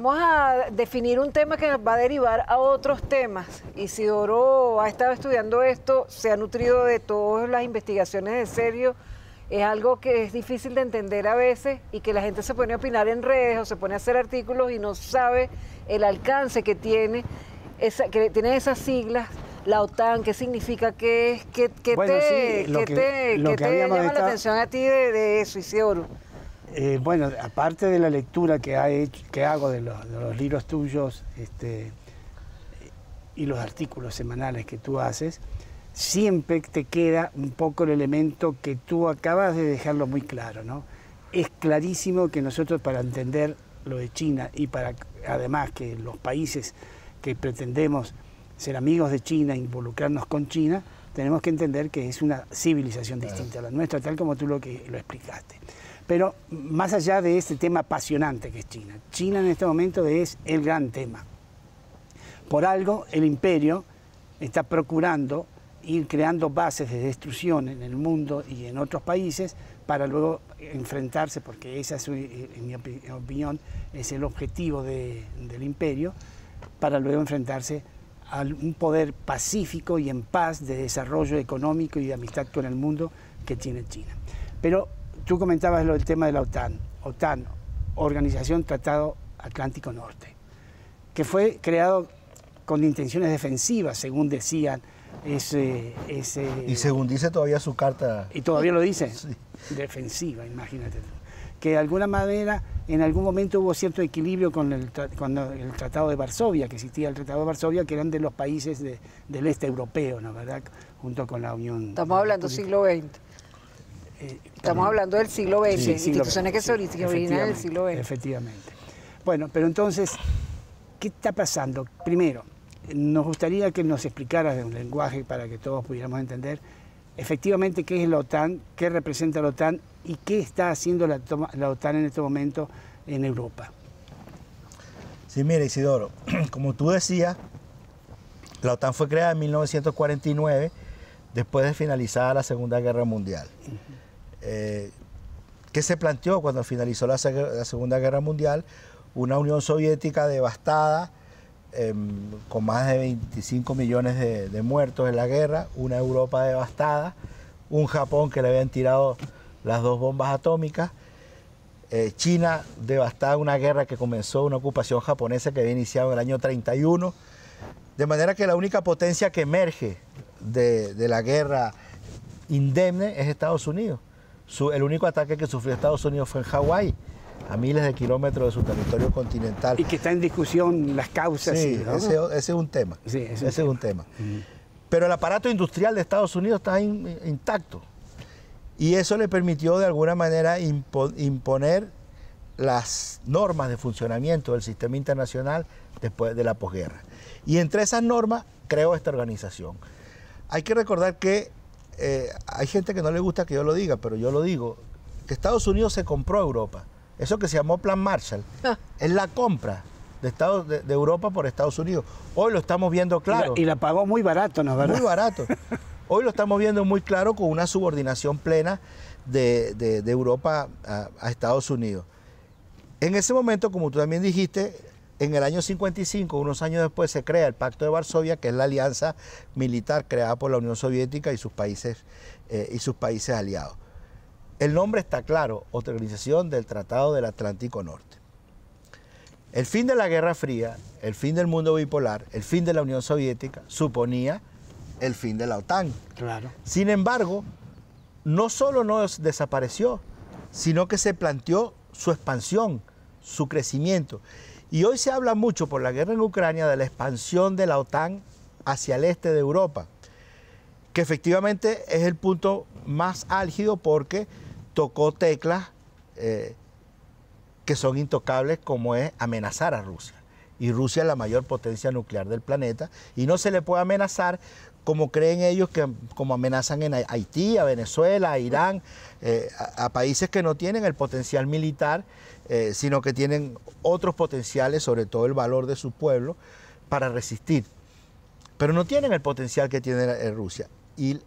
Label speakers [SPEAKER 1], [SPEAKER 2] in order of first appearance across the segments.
[SPEAKER 1] vamos a definir un tema que nos va a derivar a otros temas. Isidoro ha estado estudiando esto, se ha nutrido de todas las investigaciones de Sergio. Es algo que es difícil de entender a veces y que la gente se pone a opinar en redes o se pone a hacer artículos y no sabe el alcance que tiene esas siglas. La OTAN, ¿qué significa? ¿Qué te llama la atención a ti de eso, Isidoro?
[SPEAKER 2] Bueno, aparte de la lectura que hago de los libros tuyos y los artículos semanales que tú haces, siempre te queda un poco el elemento que tú acabas de dejarlo muy claro, ¿no? Es clarísimo que nosotros, para entender lo de China y para además que los países que pretendemos ser amigos de China, involucrarnos con China, tenemos que entender que es una civilización distinta a la nuestra, tal como tú lo explicaste. Pero más allá de este tema apasionante que es China, China en este momento es el gran tema. Por algo el imperio está procurando ir creando bases de destrucción en el mundo y en otros países para luego enfrentarse, porque esa es, en mi opinión, es el objetivo del imperio, para luego enfrentarse a un poder pacífico y en paz de desarrollo económico y de amistad con el mundo que tiene China. Pero tú comentabas el tema de la OTAN, Organización Tratado Atlántico Norte, que fue creado con intenciones defensivas, según decían. Y
[SPEAKER 3] según dice todavía su carta.
[SPEAKER 2] Y todavía lo dice,
[SPEAKER 3] sí.
[SPEAKER 2] Defensiva, imagínate tú. Que de alguna manera, en algún momento hubo cierto equilibrio con el Tratado de Varsovia, que existía el Tratado de Varsovia, que eran de los países del este europeo, ¿no? ¿Verdad? Junto con la Unión.
[SPEAKER 1] Estamos hablando del siglo XX. Estamos hablando del siglo XX, sí, instituciones que se originan del siglo XX.
[SPEAKER 2] Efectivamente. Bueno, pero entonces, ¿qué está pasando? Primero, nos gustaría que nos explicaras de un lenguaje para que todos pudiéramos entender efectivamente qué es la OTAN, qué representa la OTAN y qué está haciendo la OTAN en este momento en Europa.
[SPEAKER 3] Sí, mira, Isidoro, como tú decías, la OTAN fue creada en 1949, después de finalizar la Segunda Guerra Mundial. ¿Qué se planteó cuando finalizó la Segunda Guerra Mundial? Una Unión Soviética devastada, con más de 25 millones de muertos en la guerra, una Europa devastada, un Japón que le habían tirado las 2 bombas atómicas, China devastada, una guerra que comenzó, una ocupación japonesa que había iniciado en el año 31, de manera que la única potencia que emerge de la guerra indemne es Estados Unidos. El único ataque que sufrió Estados Unidos fue en Hawái, a miles de kilómetros de su territorio continental.
[SPEAKER 2] Y que está en discusión las causas.
[SPEAKER 3] Sí,
[SPEAKER 2] ¿no?
[SPEAKER 3] ese es un tema.
[SPEAKER 2] Sí,
[SPEAKER 3] ese es un tema. Pero el aparato industrial de Estados Unidos está intacto. Y eso le permitió de alguna manera imponer las normas de funcionamiento del sistema internacional después de la posguerra. Y entre esas normas creó esta organización. Hay que recordar que hay gente que no le gusta que yo lo diga, pero yo lo digo, que Estados Unidos se compró a Europa. Eso que se llamó Plan Marshall es la compra de Europa por Estados Unidos. Hoy lo estamos viendo claro.
[SPEAKER 2] Y la pagó muy barato, ¿no es verdad?
[SPEAKER 3] Muy barato. Hoy lo estamos viendo muy claro con una subordinación plena de Europa a Estados Unidos. En ese momento, como tú también dijiste, en el año 55, unos años después, se crea el Pacto de Varsovia, que es la alianza militar creada por la Unión Soviética y sus países aliados. El nombre está claro, Organización del Tratado del Atlántico Norte. El fin de la Guerra Fría, el fin del mundo bipolar, el fin de la Unión Soviética, suponía el fin de la OTAN.
[SPEAKER 2] Claro.
[SPEAKER 3] Sin embargo, no solo no desapareció, sino que se planteó su expansión, su crecimiento. Y hoy se habla mucho por la guerra en Ucrania de la expansión de la OTAN hacia el este de Europa, que efectivamente es el punto más álgido porque tocó teclas que son intocables, como es amenazar a Rusia. Y Rusia es la mayor potencia nuclear del planeta y no se le puede amenazar como creen ellos, como amenazan en Haití, a Venezuela, a Irán, a países que no tienen el potencial militar, sino que tienen otros potenciales, sobre todo el valor de su pueblo, para resistir. Pero no tienen el potencial que tiene Rusia. Y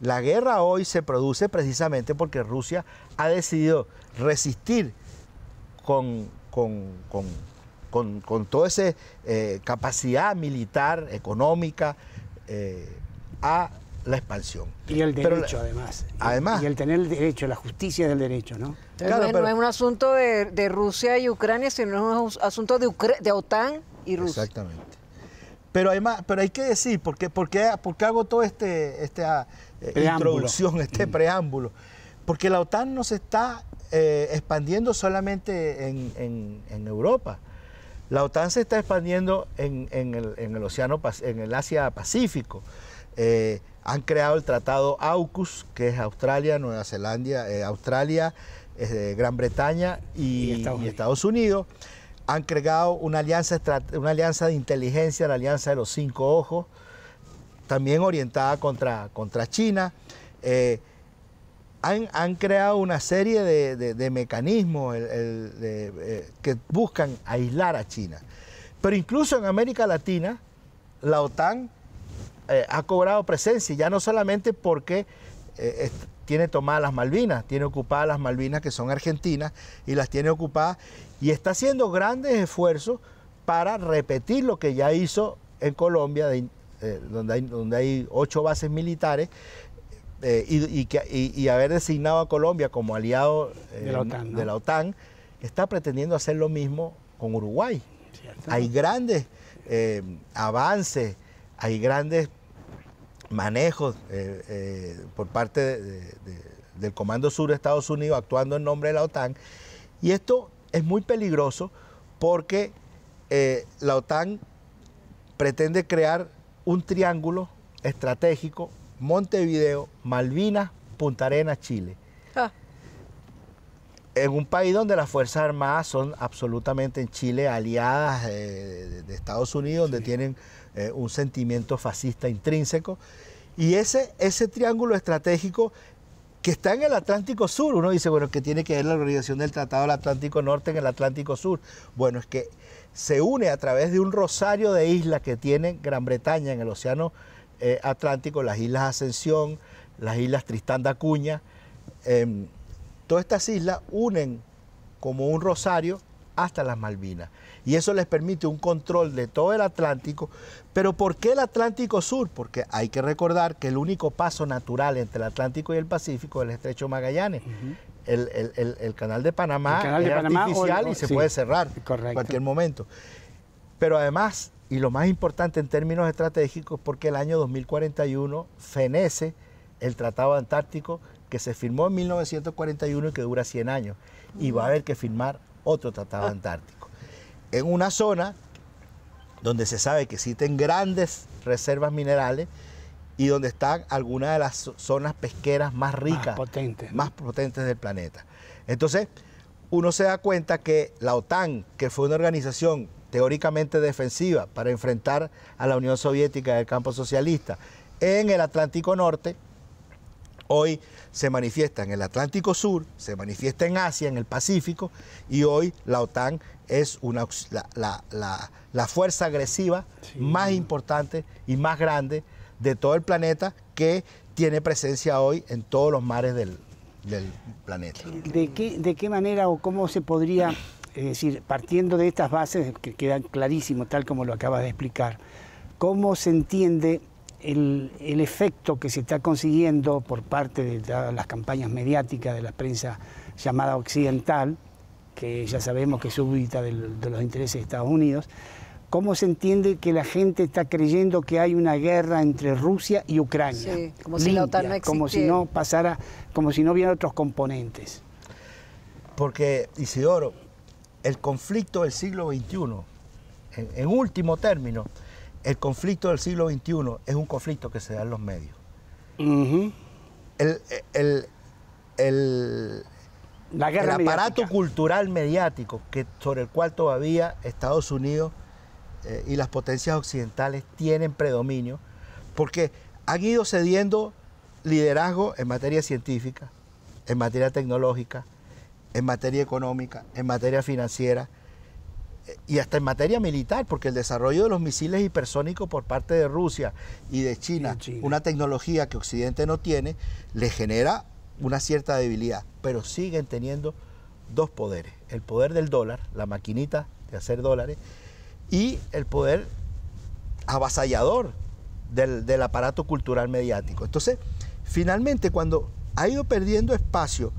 [SPEAKER 3] la guerra hoy se produce precisamente porque Rusia ha decidido resistir con con toda esa capacidad militar, económica, a la expansión.
[SPEAKER 2] Y el derecho,
[SPEAKER 3] Pero,
[SPEAKER 2] además. Y el tener el derecho, la justicia del derecho, ¿no?
[SPEAKER 1] Claro, no es un asunto de Rusia y Ucrania, sino es un asunto de OTAN y Rusia.
[SPEAKER 3] Exactamente. Pero además, pero hay que decir, ¿por qué hago toda esta introducción, este preámbulo? Porque la OTAN no se está expandiendo solamente en Europa. La OTAN se está expandiendo en el Asia Pacífico. Han creado el tratado AUKUS, que es Australia, Nueva Zelanda, Australia, Gran Bretaña y Estados Unidos. Han creado una alianza de inteligencia, la Alianza de los Cinco Ojos, también orientada contra China. Han creado una serie de mecanismos que buscan aislar a China. Pero incluso en América Latina, la OTAN ha cobrado presencia, ya no solamente porque tiene tomadas las Malvinas, tiene ocupadas las Malvinas que son argentinas y las tiene ocupadas y está haciendo grandes esfuerzos para repetir lo que ya hizo en Colombia, donde hay 8 bases militares y haber designado a Colombia como aliado de la OTAN, está pretendiendo hacer lo mismo con Uruguay. ¿Cierto? Hay grandes avances, hay grandes manejos por parte del Comando Sur de Estados Unidos actuando en nombre de la OTAN, y esto es muy peligroso porque la OTAN pretende crear un triángulo estratégico: Montevideo, Malvinas, Punta Arenas, Chile. En un país donde las Fuerzas Armadas son absolutamente en Chile aliadas de Estados Unidos, donde tienen un sentimiento fascista intrínseco, y ese triángulo estratégico que está en el Atlántico Sur. Uno dice, bueno, ¿qué tiene que ver la organización del Tratado del Atlántico Norte en el Atlántico Sur? Bueno, es que se une a través de un rosario de islas que tiene Gran Bretaña en el Océano Atlántico, las Islas Ascensión, las Islas Tristán da Acuña. Todas estas islas unen como un rosario hasta las Malvinas. Y eso les permite un control de todo el Atlántico. ¿Pero por qué el Atlántico Sur? Porque hay que recordar que el único paso natural entre el Atlántico y el Pacífico es el Estrecho Magallanes. El canal de Panamá es artificial y se puede cerrar en cualquier momento. Pero además, y lo más importante en términos estratégicos, porque el año 2041 fenece el Tratado Antártico que se firmó en 1941 y que dura 100 años. Y va a haber que firmar otro Tratado Antártico. En una zona donde se sabe que existen grandes reservas minerales y donde están algunas de las zonas pesqueras más ricas, más potentes del planeta. Entonces, uno se da cuenta que la OTAN, que fue una organización teóricamente defensiva para enfrentar a la Unión Soviética del campo socialista en el Atlántico Norte, hoy se manifiesta en el Atlántico Sur, se manifiesta en Asia, en el Pacífico, y hoy la OTAN es la fuerza agresiva más importante y más grande de todo el planeta, que tiene presencia hoy en todos los mares del planeta.
[SPEAKER 2] ¿De qué manera o cómo se podría, es decir, partiendo de estas bases que quedan clarísimo, tal como lo acabas de explicar, cómo se entiende el efecto que se está consiguiendo por parte de todas las campañas mediáticas de la prensa llamada occidental, que ya sabemos que es súbdita de los intereses de Estados Unidos? ¿Cómo se entiende que la gente está creyendo que hay una guerra entre Rusia y Ucrania?
[SPEAKER 1] Sí, como si la OTAN no existiera.
[SPEAKER 2] Como si no pasara, como si no hubiera otros componentes.
[SPEAKER 3] Porque, Isidoro, el conflicto del siglo XXI, en último término, el conflicto del siglo XXI es un conflicto que se da en los medios. El aparato cultural mediático sobre el cual todavía Estados Unidos y las potencias occidentales tienen predominio, porque han ido cediendo liderazgo en materia científica, en materia tecnológica, en materia económica, en materia financiera y hasta en materia militar, porque el desarrollo de los misiles hipersónicos por parte de Rusia y de China, una tecnología que Occidente no tiene, le genera una cierta debilidad, pero siguen teniendo dos poderes: el poder del dólar, la maquinita de hacer dólares, y el poder avasallador del aparato cultural mediático. Entonces, finalmente, cuando ha ido perdiendo espacio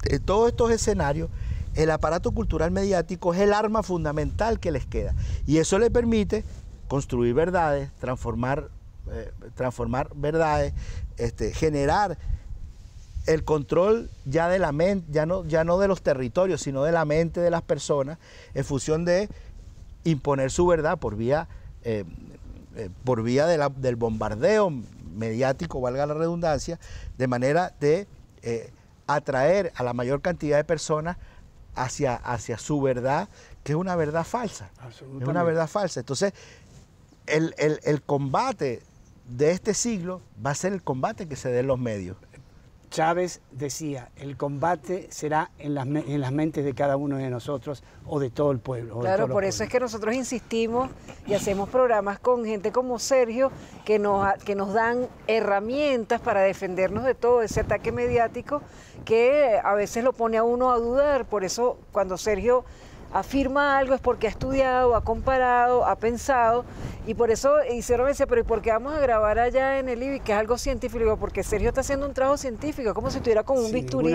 [SPEAKER 3] en todos estos escenarios, el aparato cultural mediático es el arma fundamental que les queda. Y eso le permite construir verdades, transformar verdades, generar el control ya de la mente, ya no de los territorios, sino de la mente de las personas, en función de imponer su verdad por vía del bombardeo mediático, valga la redundancia, de manera de atraer a la mayor cantidad de personas hacia su verdad, que es una verdad falsa. Es una verdad falsa. Entonces, el combate de este siglo va a ser el combate que se dé en los medios.
[SPEAKER 2] Chávez decía, el combate será en las mentes de cada uno de nosotros o de todo el pueblo.
[SPEAKER 1] Claro, por eso es que nosotros insistimos y hacemos programas con gente como Sergio que nos dan herramientas para defendernos de todo ese ataque mediático que a veces lo pone a uno a dudar. Por eso cuando Sergio afirma algo es porque ha estudiado, ha comparado, ha pensado, y por eso Isidro me decía, pero ¿y por qué vamos a grabar allá en el IBI, que es algo científico? Digo, porque Sergio está haciendo un trabajo científico, como si estuviera con un bisturí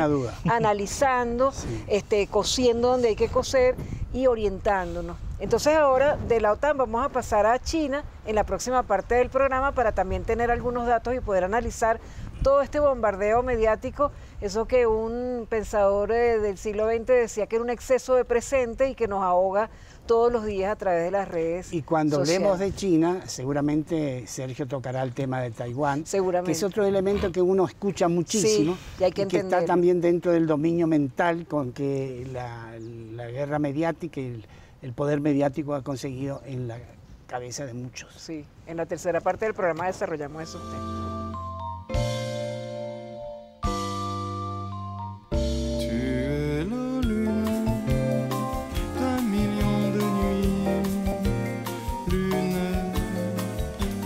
[SPEAKER 1] analizando, sí, cosiendo donde hay que coser y orientándonos. Entonces ahora de la OTAN vamos a pasar a China en la próxima parte del programa para también tener algunos datos y poder analizar todo este bombardeo mediático, eso que un pensador del siglo XX decía que era un exceso de presente y que nos ahoga todos los días a través de las redes.
[SPEAKER 2] Y cuando hablemos de China, seguramente Sergio tocará el tema de Taiwán, que es otro elemento que uno escucha muchísimo, sí, y que está también dentro del dominio mental con que la guerra mediática y el poder mediático ha conseguido en la cabeza de muchos.
[SPEAKER 1] Sí, en la tercera parte del programa desarrollamos esos temas.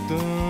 [SPEAKER 4] D'un